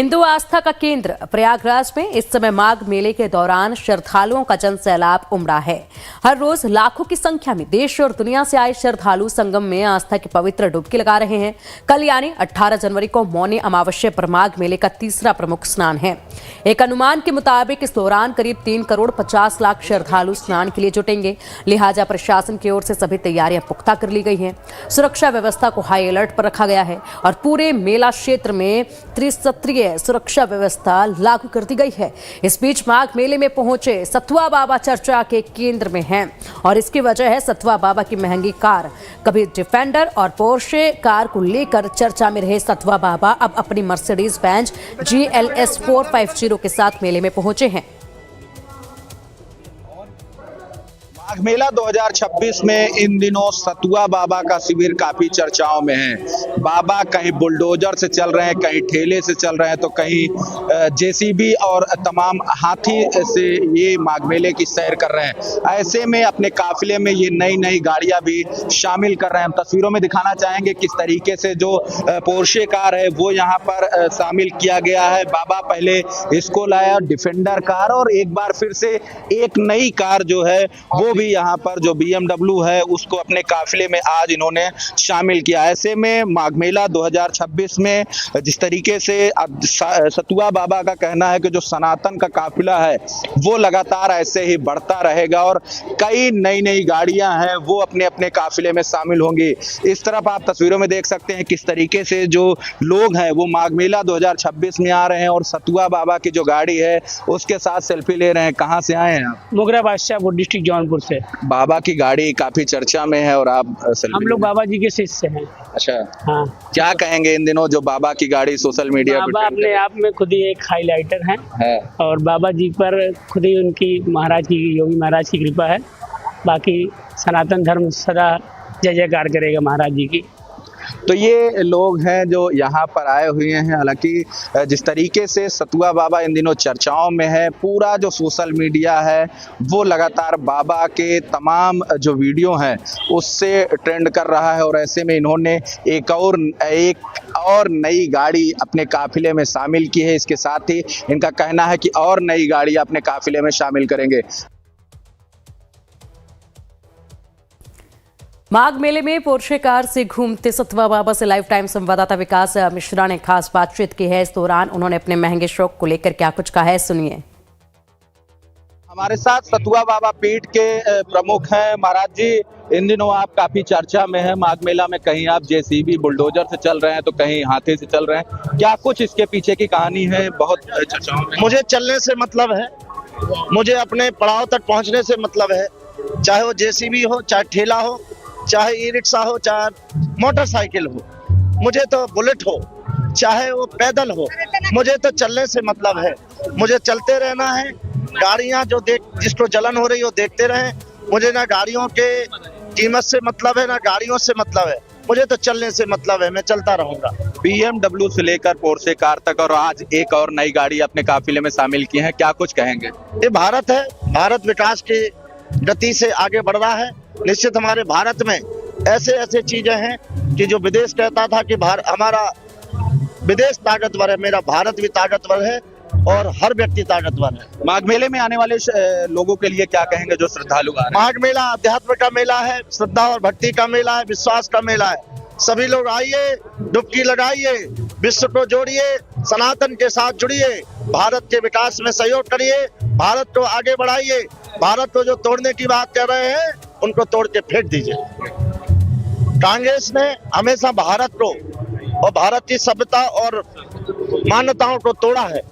हिंदू आस्था का केंद्र प्रयागराज में इस समय माघ मेले के दौरान श्रद्धालुओं का जन सैलाब उमड़ा है। हर रोज लाखों की संख्या में देश और दुनिया से आए श्रद्धालु संगम में आस्था की पवित्र डुबकी लगा रहे हैं। कल यानी 18 जनवरी को मौनी अमावस्या पर माघ मेले का तीसरा प्रमुख स्नान है। एक अनुमान के मुताबिक इस दौरान करीब 3 करोड़ 50 लाख श्रद्धालु स्नान के लिए जुटेंगे। लिहाजा प्रशासन की ओर से सभी तैयारियां पुख्ता कर ली गई हैं। सुरक्षा व्यवस्था को हाई अलर्ट पर रखा गया है और पूरे मेला क्षेत्र में त्रिस्तरीय सुरक्षा व्यवस्था लागू कर दी गई है। इस बीच माघ मेले में पहुंचे सतुआ बाबा चर्चा के केंद्र में हैं और इसकी वजह है सतुआ बाबा की महंगी कार। कभी डिफेंडर और पोर्शे कार को लेकर चर्चा में रहे सतुआ बाबा अब अपनी मर्सिडीज बेंज GLS 450 के साथ मेले में पहुंचे हैं। माघ मेला 2026 में इन दिनों सतुआ बाबा का शिविर काफी चर्चाओं में है। बाबा कहीं बुलडोजर से चल रहे हैं, कहीं ठेले से चल रहे हैं, तो कहीं JCB और तमाम हाथी से ये माघ मेले की सैर कर रहे हैं। ऐसे में अपने काफिले में ये नई नई गाड़ियां भी शामिल कर रहे हैं। हम तस्वीरों में दिखाना चाहेंगे किस तरीके से जो पोर्शे कार है वो यहाँ पर शामिल किया गया है। बाबा पहले इसको लाया डिफेंडर कार और एक बार फिर से एक नई कार जो है वो भी यहाँ पर जो BMW है उसको अपने काफिले में आज इन्होंने शामिल किया। ऐसे में माघ मेला 2026 में जिस तरीके से सतुआ बाबा का कहना है कि जो सनातन का काफिला है वो लगातार ऐसे ही बढ़ता रहेगा और कई नई नई गाड़ियां हैं वो अपने अपने काफिले में शामिल होंगी। इस तरफ आप तस्वीरों में देख सकते हैं किस तरीके से जो लोग हैं वो माघ मेला 2026 में आ रहे हैं और सतुआ बाबा की जो गाड़ी है उसके साथ सेल्फी ले रहे हैं। कहाँ से आए हैं आप? मोगरा बादशाहपुर डिस्ट्रिक्ट जौनपुर से। बाबा की गाड़ी काफी चर्चा में है और आप हम लोग बाबा जी के शिष्य हैं। अच्छा, हाँ। क्या कहेंगे इन दिनों जो बाबा की गाड़ी सोशल मीडिया पर बाबा अपने आप में खुद ही एक हाईलाइटर हैं है और बाबा जी पर खुद ही उनकी महाराज की योगी महाराज की कृपा है। बाकी सनातन धर्म सदा जय जयकार करेगा महाराज जी की। तो ये लोग हैं जो यहाँ पर आए हुए हैं। हालांकि जिस तरीके से सतुआ बाबा इन दिनों चर्चाओं में है, पूरा जो सोशल मीडिया है वो लगातार बाबा के तमाम जो वीडियो हैं उससे ट्रेंड कर रहा है और ऐसे में इन्होंने एक और नई गाड़ी अपने काफिले में शामिल की है। इसके साथ ही इनका कहना है कि और नई गाड़ी अपने काफिले में शामिल करेंगे। माघ मेले में पोर्शे कार से घूमते सतुआ बाबा से लाइव टाइम संवाददाता विकास मिश्रा ने खास बातचीत की है। इस दौरान उन्होंने अपने महंगे शौक को लेकर क्या कुछ कहा है, सुनिए। हमारे साथ सतुआ बाबा पीठ के प्रमुख हैं। महाराज जी, इन दिनों आप काफी चर्चा में है। माघ मेला में कहीं आप JCB बुलडोजर से चल रहे हैं तो कहीं हाथी से चल रहे हैं, क्या कुछ इसके पीछे की कहानी है? बहुत चर्चाओं में। मुझे चलने से मतलब है, मुझे अपने पड़ाव तक पहुंचने से मतलब है। चाहे वो JCB हो, चाहे ठेला हो, चाहे ई-रिक्शा हो, चाहे मोटरसाइकिल हो, मुझे तो बुलेट हो, चाहे वो पैदल हो, मुझे तो चलने से मतलब है। मुझे चलते रहना है। गाड़ियां जो जिसको जलन हो रही हो देखते रहे। मुझे ना गाड़ियों के कीमत से मतलब है ना गाड़ियों से मतलब है। मुझे तो चलने से मतलब है, मैं चलता रहूंगा। BMW से लेकर पोर्शे कार तक और आज एक और नई गाड़ी अपने काफिले में शामिल की है, क्या कुछ कहेंगे? ये भारत है, भारत विकास की गति से आगे बढ़ रहा है। निश्चित हमारे भारत में ऐसे ऐसे चीजें हैं कि जो विदेश कहता था कि हमारा विदेश ताकतवर है, मेरा भारत भी ताकतवर है और हर व्यक्ति ताकतवर है। माघ मेले में आने वाले लोगों के लिए क्या कहेंगे जो श्रद्धालु आ रहे हैं? माघ मेला अध्यात्म का मेला है, श्रद्धा और भक्ति का मेला है, विश्वास का मेला है। सभी लोग आइए, डुबकी लगाइए, विश्व को जोड़िए, सनातन के साथ जुड़िए, भारत के विकास में सहयोग करिए, भारत को आगे बढ़ाइए। भारत को जो तोड़ने की बात कर रहे हैं उनको तोड़ के फेंक दीजिए। कांग्रेस ने हमेशा भारत को और भारत की सभ्यता और मान्यताओं को तोड़ा है।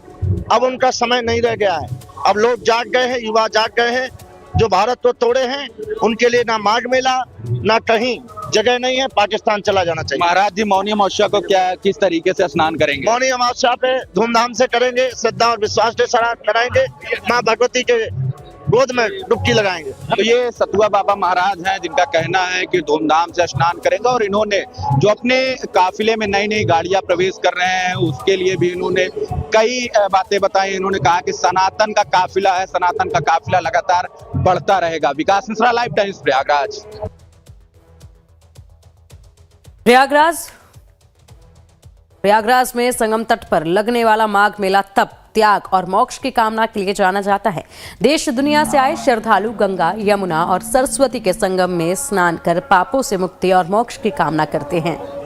अब उनका समय नहीं रह गया है। अब लोग जाग गए हैं, युवा जाग गए हैं। जो भारत को तोड़े हैं उनके लिए ना माघ मेला ना कहीं जगह नहीं है, पाकिस्तान चला जाना चाहिए। महाराज जी, मौनी अमावस्या को किस तरीके से स्नान करेंगे? मौनी अमावस्या पे धूमधाम से करेंगे, श्रद्धा और विश्वास के साथ कराएंगे, माँ भगवती के गोद में डुबकी लगाएंगे। तो ये सतुआ बाबा महाराज हैं जिनका कहना है कि धूमधाम से स्नान करेंगे और इन्होंने जो अपने काफिले में नई नई गाड़ियां प्रवेश कर रहे हैं उसके लिए भी इन्होंने कई बातें बताई। इन्होंने कहा कि सनातन का काफिला है, सनातन का काफिला लगातार बढ़ता रहेगा। विकास मिश्रा, लाइव टाइम्स, प्रयागराज। प्रयागराज में संगम तट पर लगने वाला माघ मेला तप, त्याग और मोक्ष की कामना के लिए जाना जाता है। देश दुनिया से आए श्रद्धालु गंगा, यमुना और सरस्वती के संगम में स्नान कर पापों से मुक्ति और मोक्ष की कामना करते हैं।